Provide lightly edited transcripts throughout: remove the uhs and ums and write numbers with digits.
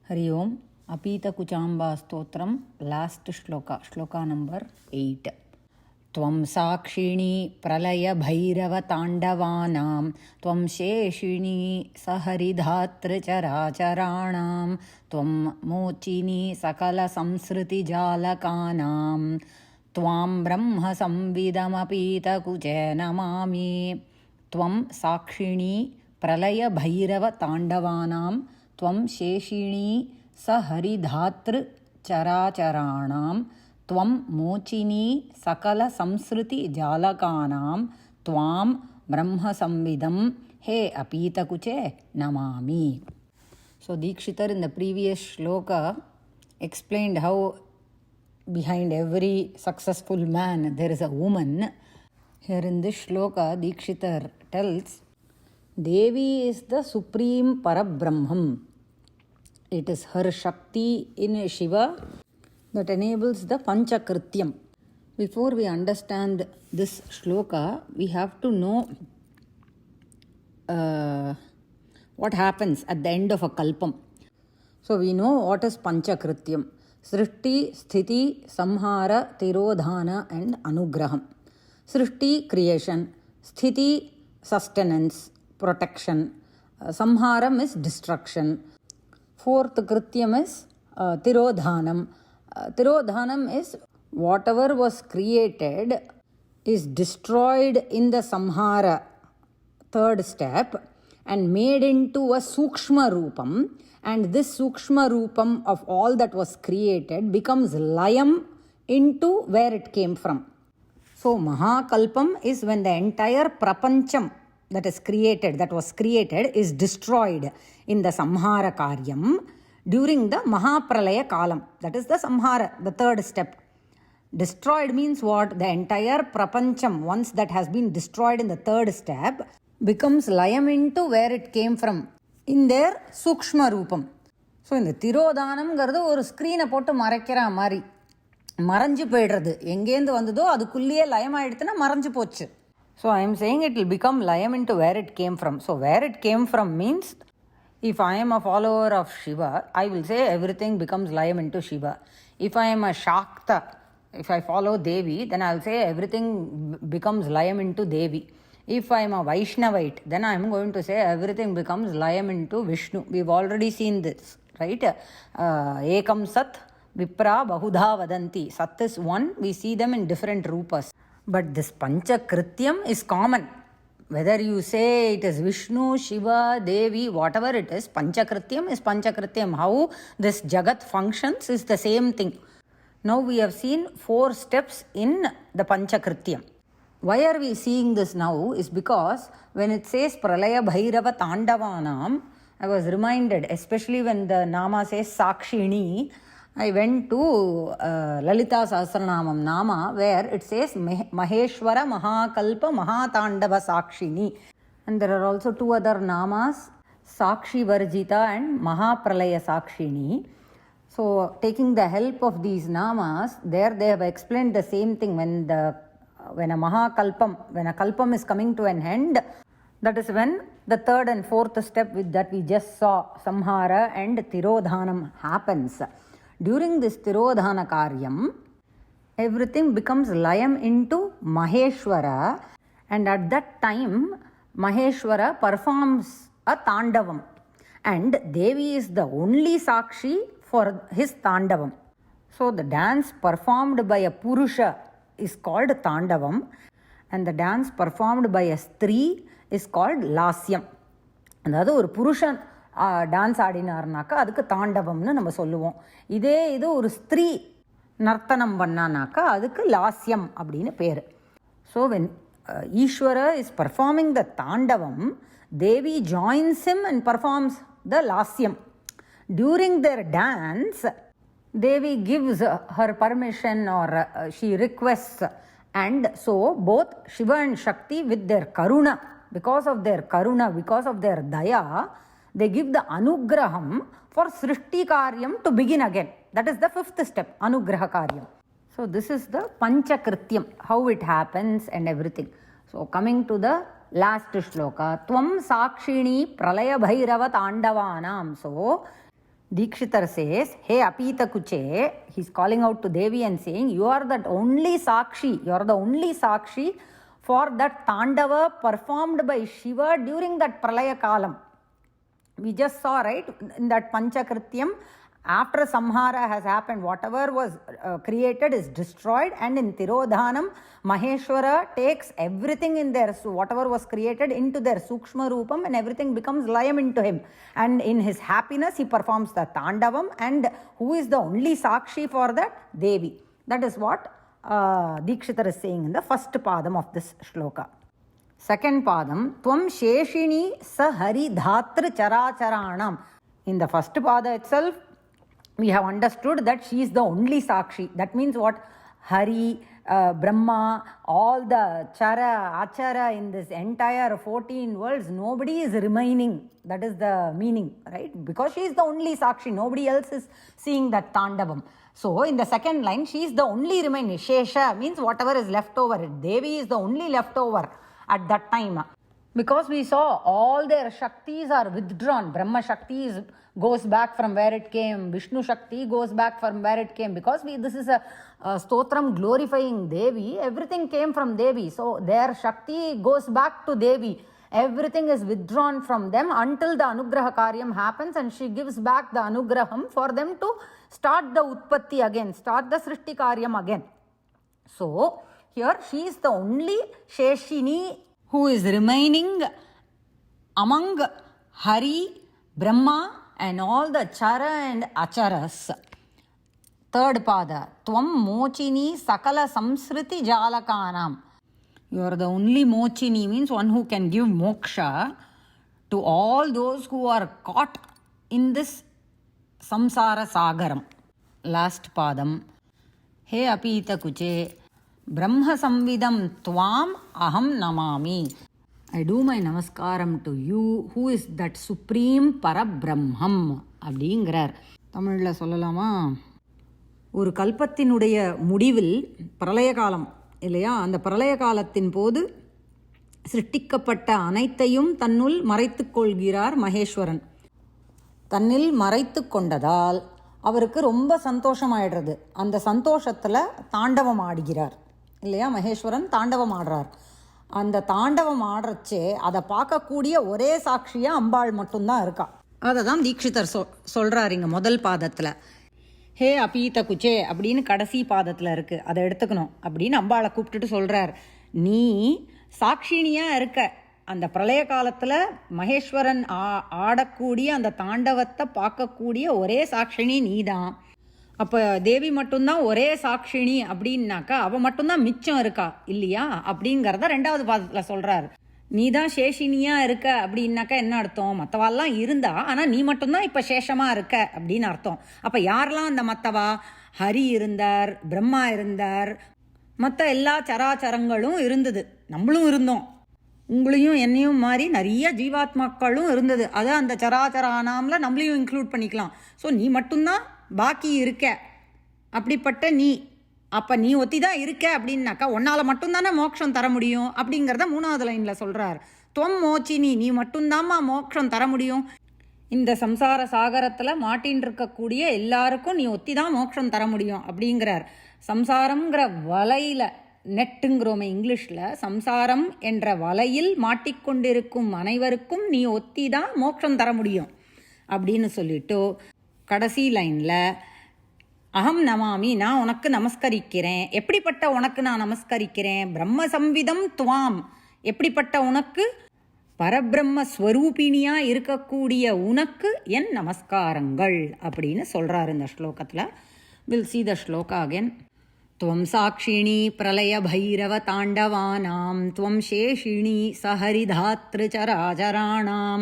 Hari Om. Apitakuchamba Stotram, last shloka number 8. Tvam sakshini pralaya bhairava tandavanam, tvam sheshini saharidhatra characharanam, tvam mochini sakala samsriti jalakanam, tvam brahma samvidam apitakuche namami, tvam sakshini pralaya bhairava tandavanam, त्वं शेषिणी सहरिधातृ चराचराणां त्वं मोचिनी सकल संसृति जालकानां त्वां ब्रह्मसंविदं हे अपीतकुचे namami. So Dikshitar in the previous shloka explained how behind every successful man there is a woman. Here in this shloka Dikshitar tells Devi is the supreme Parabrahman. It is her Shakti in Shiva that enables the Panchakrityam. Before we understand this shloka, we have to know what happens at the end of a kalpam. So we know what is Panchakrityam. Srishti, Sthiti, Samhara, Tirodhana and Anugraham. Srishti, creation. Sthiti, sustenance, protection. Samharam is destruction. Fourth krityam is tirodhanam. Tirodhanam is whatever was created is destroyed in the samhara, third step, and made into a sukshma rupam. And this sukshma rupam of all that was created becomes layam into where it came from. So Mahakalpam is when the entire prapancham that was created is destroyed in the samhara karyam during the Mahapralaya kalam. That is the samhara, the third step. Destroyed means what? The entire prapancham, once that has been destroyed in the third step, becomes layam into where it came from, in their sukshma rupam. So in the tirodhanam gardu or screen pottu maraikira mari மறைஞ்சு போயிடுறது. எங்கேருந்து வந்ததோ அதுக்குள்ளேயே லயம் ஆயிடுத்துனா மறைஞ்சு போச்சு. So I am saying it will become layam into where it came from. So where it came from means, if I am a follower of Shiva, I will say everything becomes layam into Shiva. If I am a Shakta, if I follow Devi, then I will say everything becomes layam into Devi. If I am a Vaishnavite, then I am going to say everything becomes layam into Vishnu. We have already seen this, right? Ekam Sat, Vipra Bahudha Vadanti. Sat is one, we see them in different rupas. But this Panchakrityam is common. Whether you say it is Vishnu, Shiva, Devi, whatever it is, Panchakrityam is Panchakrityam. How this Jagat functions is the same thing. Now we have seen 4 steps in the Panchakrityam. Why are we seeing this now is because when it says Pralaya Bhairava Tandavanam, I was reminded, especially when the Nama says Sakshini, I went to Lalita Sahasranamam Nama where it says Maheshwara Mahakalpa Mahatandava Sakshini. And there are also 2 other Namas, Sakshi Varjita and Mahapralaya Sakshini. So taking the help of these Namas, there they have explained the same thing when a Kalpam is coming to an end. That is when the 3rd and 4th step that we just saw, Samhara and Tirodhanam happens. During this Tirodhana Karyam, everything becomes layam into Maheshwara, and at that time, Maheshwara performs a Tandavam, and Devi is the only Sakshi for his Tandavam. So the dance performed by a Purusha is called Tandavam, and the dance performed by a Stri is called Lasyam. அதாவது ஒரு புருஷன் dance ஆடினார்னாக்கா அதுக்கு தாண்டவம்னு நம்ம சொல்லுவோம். இதே இது ஒரு ஸ்திரீ நர்த்தனம் பண்ணானாக்கா அதுக்கு லாஸ்யம் அப்படின்னு பேர். So when Eswara is performing the thandavam, Devi joins him and performs the lasyam. During their dance, Devi gives her permission or she requests, and so both Shiva and Shakti with their karuna, because of their daya, they give the anugraham for Srishti Karyam to begin again. That is the 5th step, Anugraha Karyam. So this is the Panchakrityam, how it happens and everything. So coming to the last shloka, Tvam Sakshini Pralaya Bhairava Tandavanam. So Dikshitar says, hey Apitakuche, he's calling out to Devi and saying, you are the only Sakshi for that Tandava performed by Shiva during that Pralaya Kalam. We just saw, right, in that Panchakrityam, after Samhara has happened, whatever was created is destroyed, and in Tirodhanam, Maheshwara takes everything in there, so whatever was created into their Sukshma Rupam, and everything becomes Layam into him. And in his happiness, he performs the Tandavam, and who is the only Sakshi for that? Devi. That is what Dikshitar is saying in the first padam of this shloka. Second padam, Tvam Sheshini Sahari Dhatri Characharanam. In the first pada itself, we have understood that she is the only Sakshi. That means what? Hari, Brahma, all the Chara, Achara in this entire 14 worlds, nobody is remaining. That is the meaning, right? Because she is the only Sakshi. Nobody else is seeing that Tandavam. So, in the second line, she is the only remaining. Shesha means whatever is left over. Devi is the only leftover at that time. Because we saw all their Shaktis are withdrawn. Brahma Shakti goes back from where it came. Vishnu Shakti goes back from where it came. Because this is a stotram glorifying Devi. Everything came from Devi. So their Shakti goes back to Devi. Everything is withdrawn from them until the Anugraha Karyam happens, and she gives back the Anugraham for them to start the Utpatti again, start the Srishti Karyam again. So here she is the only Sheshini who is remaining among Hari, Brahma and all the Chara and Acharas. Third pada, Tvam Mochini Sakala Samsriti Jalakanam. You are the only Mochini, means one who can give moksha to all those who are caught in this samsara sagaram. Last padam, He Apitakuche, Brahma Samvidam Tvam Aham Namami. I do my namaskaram to you, who is that supreme Parabrahmam. அப்படிங்கிறார். தமிழில் சொல்லலாமா? ஒரு கல்பத்தினுடைய முடிவில் பிரளய காலம் இல்லையா? அந்த பிரளய காலத்தின் போது சிருஷ்டிக்கப்பட்ட அனைத்தையும் தன்னுள் மறைத்து கொள்கிறார் மகேஸ்வரன். தன்னில் மறைத்து கொண்டதால் அவருக்கு ரொம்ப சந்தோஷமாயிடுறது. அந்த சந்தோஷத்தில் தாண்டவம் ஆடுகிறார் இல்லையா? மகேஸ்வரன் தாண்டவம் ஆடுறார். அந்த தாண்டவம் ஆடுறச்சே அதை பார்க்கக்கூடிய ஒரே சாட்சியாக அம்பாள் மட்டும்தான் இருக்கா. அதை தான் தீட்சிதர் சொல்கிறார் இங்கே முதல் பாதத்தில். ஹே அபீதகுச்சே அப்படின்னு கடைசி பாதத்தில் இருக்குது, அதை எடுத்துக்கணும் அப்படின்னு அம்பாளை கூப்பிட்டுட்டு சொல்கிறார். நீ சாட்சினியாக இருக்க. அந்த பிரளய காலத்தில் மகேஸ்வரன் ஆடக்கூடிய அந்த தாண்டவத்தை பார்க்கக்கூடிய ஒரே சாட்சினி நீ தான். அப்போ தேவி மட்டும்தான் ஒரே சாட்சினி அப்படின்னாக்கா அவள் மட்டும்தான் மிச்சம் இருக்கா இல்லையா அப்படிங்கிறத ரெண்டாவது பாதத்தில் சொல்கிறார். நீ தான் சேஷினியாக இருக்க அப்படின்னாக்கா என்ன அர்த்தம்? மற்றவாள்லாம் இருந்தா, ஆனால் நீ மட்டும்தான் இப்போ சேஷமாக இருக்க அப்படின்னு அர்த்தம். அப்போ யாரெல்லாம் அந்த மற்றவா? ஹரி இருந்தார், பிரம்மா இருந்தார், மற்ற எல்லா சராச்சரங்களும் இருந்தது, நம்மளும் இருந்தோம், உங்களையும் என்னையும் மாதிரி நிறைய ஜீவாத்மாக்களும் இருந்தது. அது அந்த சராச்சரானாமில் நம்மளையும் இன்க்ளூட் பண்ணிக்கலாம். ஸோ நீ மட்டும்தான் பாக்கி இருக்க. அப்படிப்பட்ட நீ, அப்போ நீ ஒத்தி தான் இருக்க அப்படின்னாக்கா உன்னால் மட்டும்தானே மோட்சம் தர முடியும் அப்படிங்கிறத மூணாவது லைனில் சொல்கிறார். துவம் மோச்சினி, நீ மட்டும்தாம்மா மோட்சம் தர முடியும். இந்த சம்சார சாகரத்தில் மாட்டின்னு இருக்கக்கூடிய எல்லாருக்கும் நீ ஒத்தி தான் மோட்சம் தர முடியும் அப்படிங்கிறார். சம்சாரங்கிற வலையில், நெட்டுங்கிறோமே இங்கிலீஷில், சம்சாரம் என்ற வலையில் மாட்டிக்கொண்டிருக்கும் அனைவருக்கும் நீ ஒத்தி தான் மோட்சம் தர முடியும் அப்படின்னு சொல்லிட்டு கடைசி லைனில் அகம் நமாமி, நான் உனக்கு நமஸ்கரிக்கிறேன். எப்படிப்பட்ட உனக்கு நான் நமஸ்கரிக்கிறேன்? பிரம்ம சம்விதம் துவாம், எப்படிப்பட்ட உனக்கு? பரபிரம்ம ஸ்வரூபிணியாக இருக்கக்கூடிய உனக்கு என் நமஸ்காரங்கள் அப்படின்னு சொல்கிறார் இந்த ஸ்லோகத்தில். Will see the shloka again. त्वं साक्षिणी प्रलयभैरवताण्डवानां त्वं शेषिणी सहरिधातृचराचराणां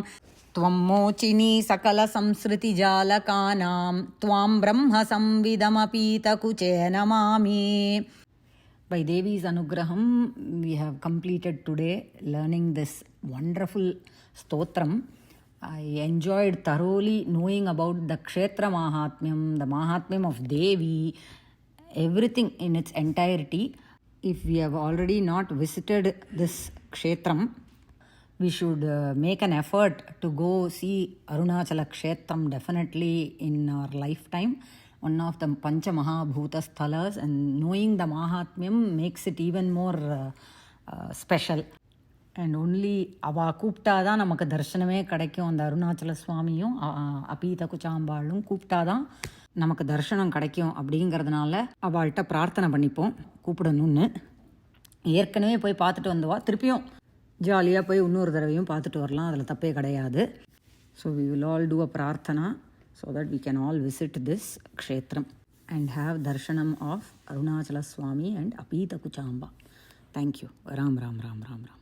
त्वं मोचिनी सकलसंसृतिजालकानां त्वां ब्रह्मसंविदमपीतकुचे Namami. By Devi's Anugraham, we have completed today learning this wonderful stotram. I enjoyed thoroughly knowing about the Kshetra Mahatmyam, the Mahatmyam of Devi, everything in its entirety. If we have already not visited this kshetram, we should make an effort to go see Arunachala Kshetram definitely in our lifetime. One of the Pancha Mahabhuta Sthalas, and knowing the Mahatmyam makes it even more special. And only அவள் கூப்பிட்டாதான் நமக்கு தரிசனமே கிடைக்கும். அந்த அருணாச்சல சுவாமியும் அப்பீதகுச்சாம்பாளும் கூப்பிட்டாதான் நமக்கு தரிசனம் கிடைக்கும். அப்படிங்கிறதுனால அவள்கிட்ட பிரார்த்தனை பண்ணிப்போம் கூப்பிடணும்னு. ஏற்கனவே போய் பார்த்துட்டு வந்தவா திருப்பியும் ஜாலியாக போய் இன்னொரு தடவையும் பார்த்துட்டு வரலாம், அதில் தப்பே கிடையாது. So we will all do a prarthana so that we can all visit this kshetram and have darshanam of Arunachala Swami and Apeethakuchamba. Thank you. Ram Ram Ram Ram Ram.